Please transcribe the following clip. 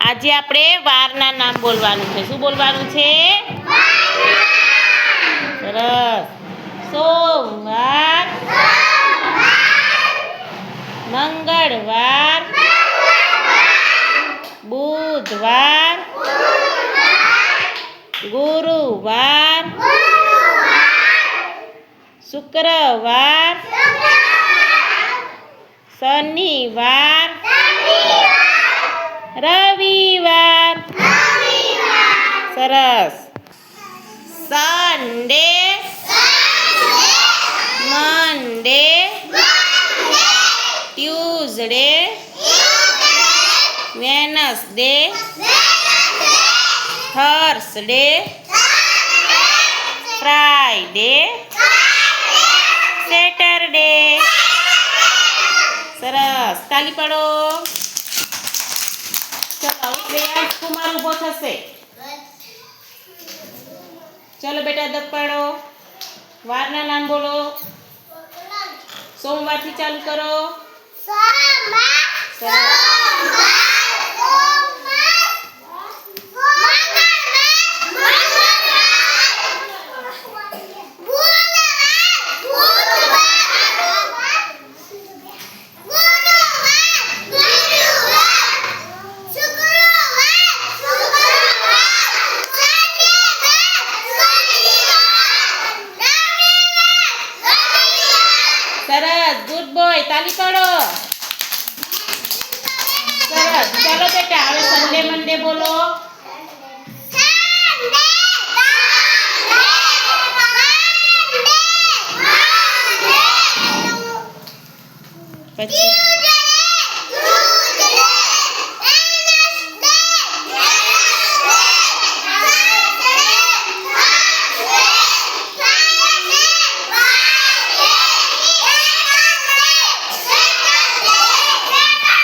આજે આપણે વારના નામ બોલવાનું છે. શું બોલવાનું છે? સરસ. સોમવાર, મંગળવાર, બુધવાર, ગુરુવાર, શુક્રવાર, શનિવાર, રવિવાર. સરસ. Sunday, Monday, Tuesday, Wednesday, Thursday, Friday, Saturday. સરસ. તાલી પાડો. ચલો શ્રેયાંશ કુમાર ઊભો થશે. ચલો બેટા દબ પાડો. વારના નામ બોલો. સોમવારથી ચાલુ કરો. સરસ.